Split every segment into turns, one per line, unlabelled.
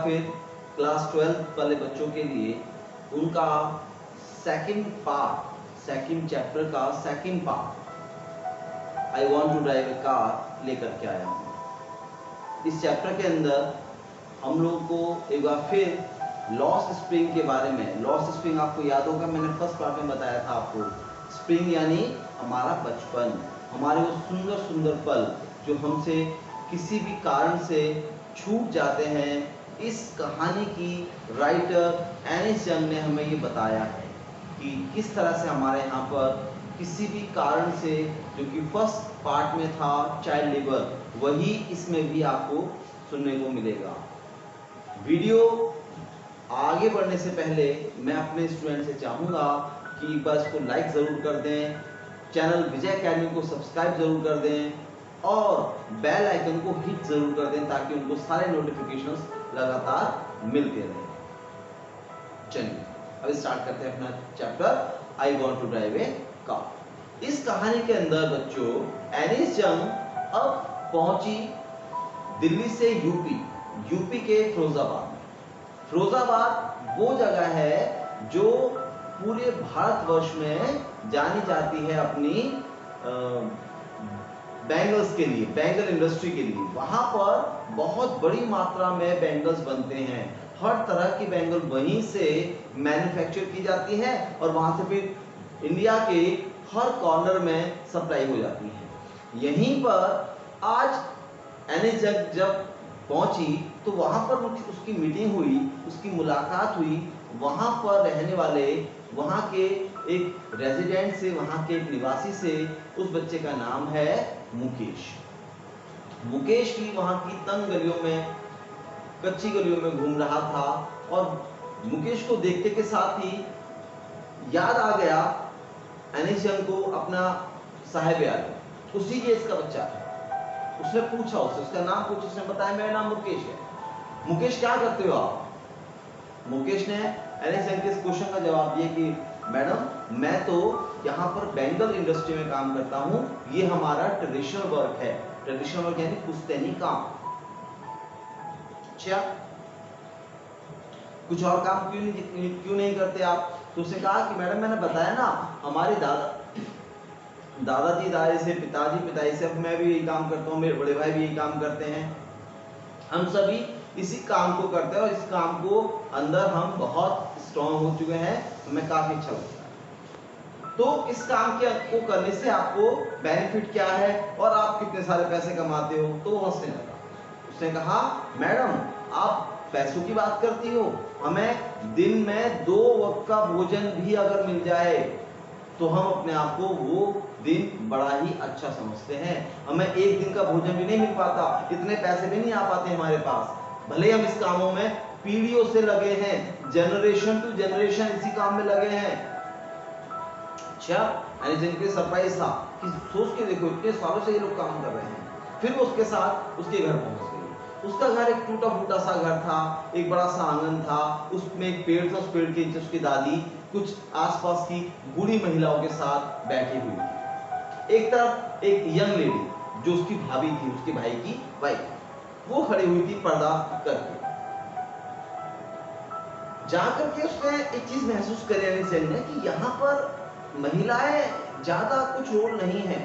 फिर क्लास 12 वाले बच्चों के लिए उनका सेकंड चैप्टर का second part I want to drive a car लेकर के आया हूँ। इस चैप्टर के अंदर हम लोग को एक बार फिर लॉस्ट स्प्रिंग के बारे में, लॉस्ट स्प्रिंग आपको याद होगा, मैंने फर्स्ट पार्ट में बताया था आपको। स्प्रिंग यानी हमारा बचपन, हमारे वो सुंदर सुंदर पल जो हमसे किसी भी कारण से छूट जाते हैं। इस कहानी की राइटर एनिस यंग ने हमें ये बताया है कि किस तरह से हमारे यहाँ पर किसी भी कारण से, जो कि फर्स्ट पार्ट में था चाइल्ड लेबर, वही इसमें भी आपको सुनने को मिलेगा। वीडियो आगे बढ़ने से पहले मैं अपने स्टूडेंट से चाहूँगा कि एक बार इसको लाइक ज़रूर कर दें, चैनल विजय अकेडमी को सब्सक्राइब ज़रूर कर दें और बेल आइकन को हिट ज़रूर कर दें ताकि उनको सारे नोटिफिकेशंस लगातार मिलते रहें। चलिए अब स्टार्ट करते हैं अपना chapter I want to drive a car. इस कहानी के अंदर बच्चों एनिस यंग अब पहुंची दिल्ली से यूपी के फिरोजाबाद में। फिरोजाबाद वो जगह है जो पूरे भारतवर्ष में जानी जाती है अपनी बैंगल्स के लिए, बैंगल इंडस्ट्री के लिए। वहां पर बहुत बड़ी मात्रा में बैंगल्स बनते हैं, हर तरह की बैंगल वहीं से मैन्युफैक्चर की जाती है और वहां से फिर इंडिया के हर कॉर्नर में सप्लाई हो जाती है। यहीं पर आज एनिस यंग जब पहुंची तो वहां पर उसकी मीटिंग हुई, उसकी मुलाकात हुई वहां पर रहने वाले, वहां के एक रेजिडेंट से, वहां के एक निवासी से। उस बच्चे का नाम है मुकेश। मुकेश की वहां की तंग गलियों में, कच्ची गलियों में घूम रहा था और मुकेश को देखते के साथ ही याद आ गया एनिस यंग को अपना साहिब याद, उसी एज का बच्चा है। उसने पूछा उसका नाम पूछा, उसने बताया मेरा नाम मुकेश है। मुकेश क्या करते हो आप? मुकेश ने एनिस यंग के इस क्वेश्चन का जवाब दिया कि मैडम मैं तो यहाँ पर बैंगल इंडस्ट्री में काम करता हूँ, ये हमारा ट्रेडिशनल वर्क है। ट्रेडिशनल वर्क यानी पुश्तैनी काम। अच्छा, कुछ और काम क्यों नहीं करते आप? तो उसने कहा कि मैडम मैंने बताया ना, हमारे दादाजी से, पिताजी से, अब मैं भी यही काम करता हूँ, मेरे बड़े भाई भी यही काम करते हैं, हम सभी इसी काम को करते हैं और इस काम को अंदर हम बहुत स्ट्रॉन्ग हो चुके हैं, हमें काफी अच्छा लगता है। तो इस काम को करने से आपको बेनिफिट क्या है और आप कितने सारे पैसे कमाते हो? तो वो हंसने लगा। उसने कहा मैडम आप पैसों की बात करती हो, हमें दिन में 2 वक्त का भोजन भी अगर मिल जाए तो हम अपने आप को वो दिन बड़ा ही अच्छा समझते हैं। हमें एक दिन का भोजन भी नहीं मिल पाता, इतने पैसे भी नहीं आ पाते हमारे पास, भले हम इस कामों में पीढ़ियों से लगे हैं, जनरेशन टू जनरेशन इसी काम में लगे हैं। अच्छा, एनिस यंग के सरप्राइज था कि सोच के देखो इतने सालों से ये लोग काम कर रहे हैं। फिर वो उसके साथ उसके घर पहुंच गई। उसका घर एक टूटा फूटा सा घर था, एक बड़ा सा आंगन था, उसमें एक पेड़ था, उस पेड़ के नीचे उसकी दादी कुछ आसपास की बूढ़ी महिलाओं के साथ बैठी हुई थी। एक तरफ एक यंग लेडी जो उसकी भाभी थी, उसके भाई की वाइफ, वो खड़ी हुई थी पर्दा करके। जाकर के उसने एक चीज महसूस करी एनिस यंग ने कि यहाँ पर महिलाएं ज्यादा कुछ रोल नहीं है,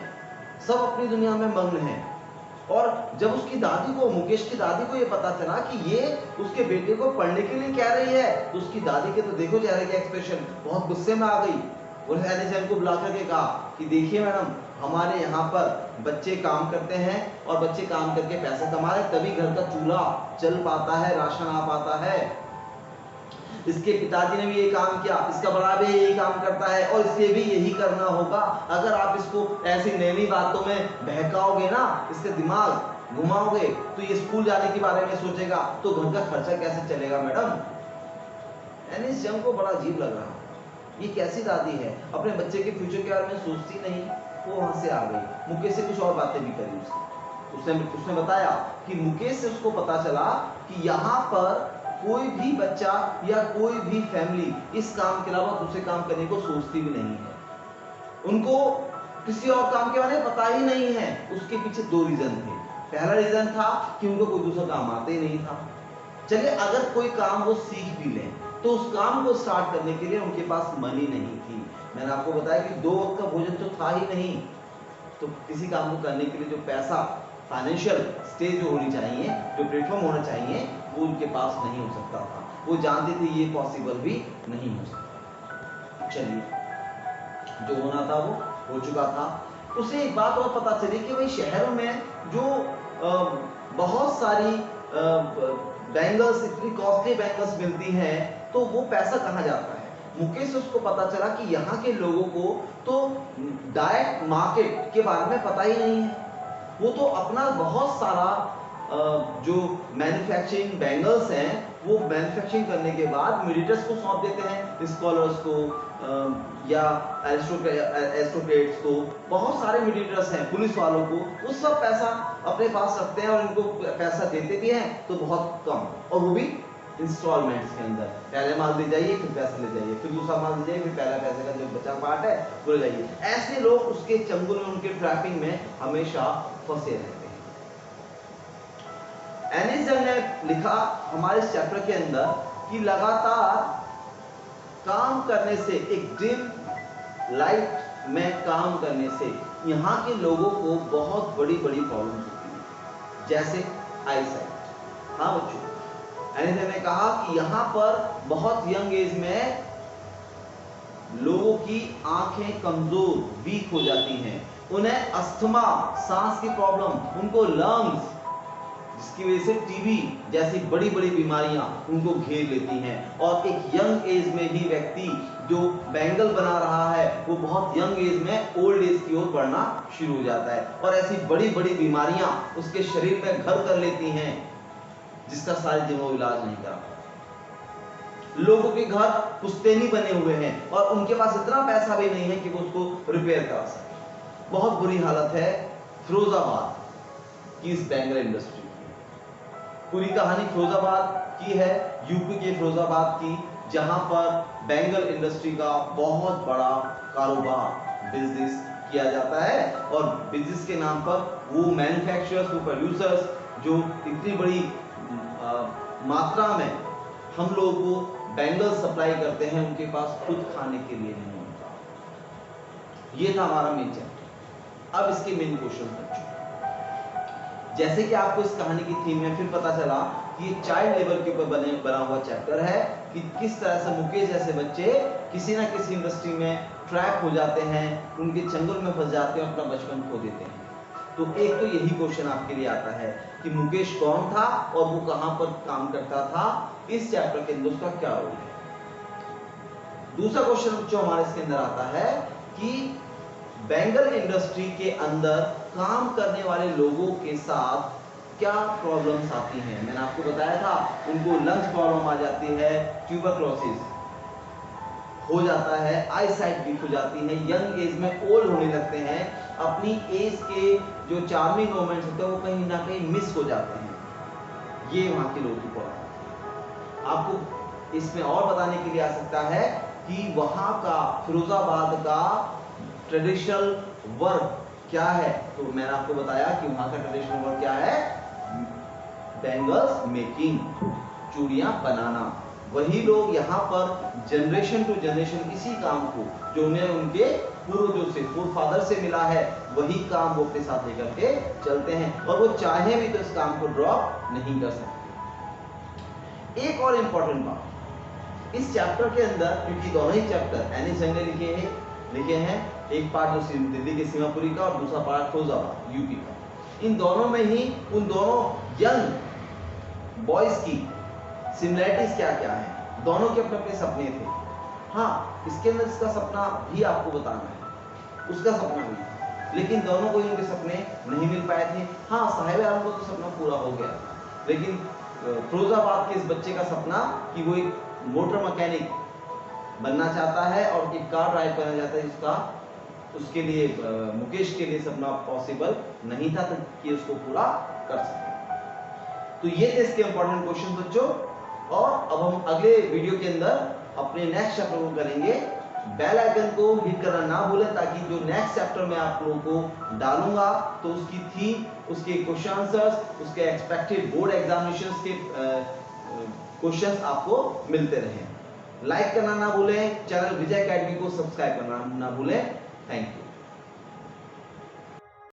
सब अपनी दुनिया में मग्न हैं। और जब उसकी दादी को, मुकेश की दादी को ये पता चला कि ये उसके बेटे को पढ़ने के लिए कह रही है, तो उसकी दादी के तो देखो चेहरे का एक्सप्रेशन, बहुत गुस्से में आ गई। उन्होंने एनिस यंग को बुला करके कहा कि देखिए मैडम, हमारे यहाँ पर बच्चे काम करते हैं और बच्चे काम करके पैसे कमा रहे, तभी घर का चूल्हा चल पाता है, राशन आ पाता है। इसके पिताजी ने भी यही काम किया, इसका बड़ा भी यही काम करता है और इसे भी यही करना होगा। अगर आप इसको ऐसी नई बातों में बहकाओगे ना, इसका दिमाग घुमाओगे, तो ये स्कूल जाने के बारे में सोचेगा, तो घर का खर्चा कैसे चलेगा मैडम? एनिस यंग को बड़ा अजीब लग रहा, ये कैसी दादी है, अपने बच्चे के फ्यूचर के बारे में सोचती नहीं। वो वहां से आ गई, मुकेश से कुछ और बातें भी करी उसने बताया कि मुकेश से उसको पता चला कि यहाँ पर कोई भी बच्चा या कोई भी फैमिली इस काम के अलावा दूसरे काम करने को सोचती भी नहीं है। उनको किसी और काम के बारे में पता ही नहीं है। उसके पीछे 2 रीजन थे। पहला रीजन था कि उनको कोई दूसरा काम आता ही नहीं था, चलिए अगर कोई काम वो सीख भी लें तो उस काम को स्टार्ट करने के लिए उनके पास मनी नहीं थी। मैंने आपको बताया कि 2 वक्त का भोजन तो था ही नहीं, तो किसी काम को करने के लिए जो पैसा, फाइनेंशियल स्टेज जो होनी चाहिए, जो प्लेटफॉर्म होना चाहिए, वो उनके पास नहीं हो सकता था। वो जानते थे ये पॉसिबल भी नहीं हो सकता। चलिए, जो होना था वो हो चुका था। उसे एक बात और पता चली कि भाई शहरों में जो बहुत सारी बैंगल्स, इतनी कॉस्टली बैंगल्स मिलती हैं, तो वो पैसा कहाँ जाता है। मुकेश से उसको पता चला कि यहाँ के लोगों को तो डायरेक्ट मार्केट के बारे में पता ही नहीं है। वो तो अपना बहुत सारा जो मैन्युफैक्चरिंग बैंगल्स हैं, वो मैन्युफैक्चरिंग करने के बाद मीडिएटर्स को सौंप देते हैं, स्कॉलर्स को या एरिस्टोक्रेट्स को। बहुत सारे मीडिएटर्स हैं, पुलिस वालों को, वो सब पैसा अपने पास रखते हैं और इनको पैसा देते भी हैं तो बहुत कम, और वो भी इंस्टॉलमेंट्स के अंदर। पहले माल दे जाइए, फिर पैसे ले जाइए, फिर दूसरा माल दे जाइए, फिर पहला पैसे का जो बचा पार्ट है वो ले जाइए। ऐसे लोग उसके चंगुल में, उनके ट्रैपिंग में हमेशा फंसे रहते हैं। एनिस जंग ने लिखा हमारे इस चैप्टर के अंदर कि लगातार काम करने से, एक डिम लाइट में काम करने से यहाँ के लोगों को बहुत बड़ी बड़ी प्रॉब्लम होती है, जैसे आईसाइट। हाँ बच्चों, एनिस जंग ने कहा कि यहाँ पर बहुत यंग एज में लोगों की आंखें कमजोर, वीक हो जाती हैं, उन्हें अस्थमा, सांस की प्रॉब्लम, उनको लंग्स, जिसकी वजह से टीबी जैसी बड़ी बड़ी बीमारियां उनको घेर लेती हैं। और एक यंग एज में ही व्यक्ति जो बैंगल बना रहा है, वो बहुत यंग एज में ओल्ड एज की ओर बढ़ना शुरू हो जाता है, और ऐसी बड़ी बड़ी बीमारियां उसके शरीर में घर कर लेती हैं, जिसका सारे दिन वो इलाज नहीं करा। लोगों के घर पुश्तैनी बने हुए हैं और उनके पास इतना पैसा भी नहीं है कि वो उसको रिपेयर करा सके। बहुत बुरी हालत है फिरोजाबाद की इस बैंगल इंडस्ट्री। पूरी कहानी फिरोजाबाद की है, यूपी के फिरोजाबाद की, जहां पर बैंगल इंडस्ट्री का बहुत बड़ा कारोबार, बिजनेस किया जाता है। और बिजनेस के नाम पर वो मैन्युफैक्चरर्स, वो प्रोड्यूसर्स जो इतनी बड़ी मात्रा में हम लोगों को बैंगल सप्लाई करते हैं, उनके पास खुद खाने के लिए नहीं होता। ये था हमारा मेन चैप्टर। अब इसके मेन क्वेश्चन बच्चों, जैसे कि आपको इस कहानी की थीम में फिर पता चला कि ये चाइल्ड लेबर के ऊपर बना हुआ चैप्टर है कि किस तरह से मुकेश जैसे बच्चे किसी ना किसी इंडस्ट्री में ट्रैप हो जाते हैं, उनके चंगुल में फंस जाते हैं, अपना बचपन खो देते हैं। तो एक तो यही क्वेश्चन आपके लिए आता है कि मुकेश कौन था और वो कहां पर काम करता था, इस चैप्टर के अंदर उसका क्या रोल है। दूसरा क्वेश्चन जो हमारे इसके अंदर आता है कि बैंगल इंडस्ट्री के अंदर काम करने वाले लोगों के साथ क्या प्रॉब्लम्स आती हैं। मैंने आपको बताया था उनको लंग्स प्रॉब्लम आ जाती है, ट्यूबरक्लोसिस हो जाता है, आईसाइट वीक हो जाती है, यंग एज में ओल्ड होने लगते हैं, अपनी एज के जो चार्मिंग मोमेंट्स होते हैं वो कहीं ना कहीं मिस हो जाते हैं। ये वहां के लोगों की प्रॉब्लम। आपको इसमें और बताने के लिए आ सकता है कि वहां का फिरोजाबाद का ट्रेडिशनल वर्क क्या है। तो मैंने आपको बताया कि वहां का ट्रेडिशनल वर्क क्या है, बैंगल्स मेकिंग, चूड़ियां बनाना। वही लोग यहाँ पर जनरेशन टू जनरेशन इसी काम को जो उन्हें उनके पूर्वजों से, फोरफादर से मिला है, वही काम वो अपने साथ लेकर के चलते हैं, और वो चाहे भी तो इस काम को ड्रॉप नहीं कर सकते। एक और इंपॉर्टेंट बात इस चैप्टर के अंदर, क्योंकि दोनों ही चैप्टर एनिस जंग ने लिखे हैं, एक पार्ट जो दिल्ली के सीमापुरी का और दूसरा पार्ट फिरोजाबाद यूपी का। इन दोनों में ही उन दोनों यंग बॉयज की सिमिलरिटीज क्या क्या है। दोनों के अपने अपने सपने थे। हाँ, इसके अंदर इसका सपना भी आपको बताना है, उसका सपना भी था, लेकिन दोनों को उनके सपने नहीं मिल पाए थे। हाँ, साहिब आलम को तो सपना पूरा हो गया, लेकिन फिरोजाबाद के इस बच्चे का सपना कि वो एक मोटर मैकेनिक बनना चाहता है और एक कार ड्राइव करना चाहता है, जिसका उसके लिए मुकेश के लिए सपना पॉसिबल नहीं था कि उसको पूरा कर सके। तो ये थे इसके इंपॉर्टेंट क्वेश्चन बच्चों। और अब हम अगले वीडियो के अंदर अपने नेक्स्ट चैप्टर को करेंगे। बेल आइकन को हिट करना ना भूलें, ताकि जो नेक्स्ट चैप्टर में आप लोगों को डालूंगा तो उसकी थीम, उसके क्वेश्चन आंसर्स, उसके एक्सपेक्टेड बोर्ड एग्जामिनेशंस के क्वेश्चंस आपको मिलते रहें। लाइक करना ना भूलें, चैनल विजय एकेडमी को सब्सक्राइब करना ना भूलें। Thank you.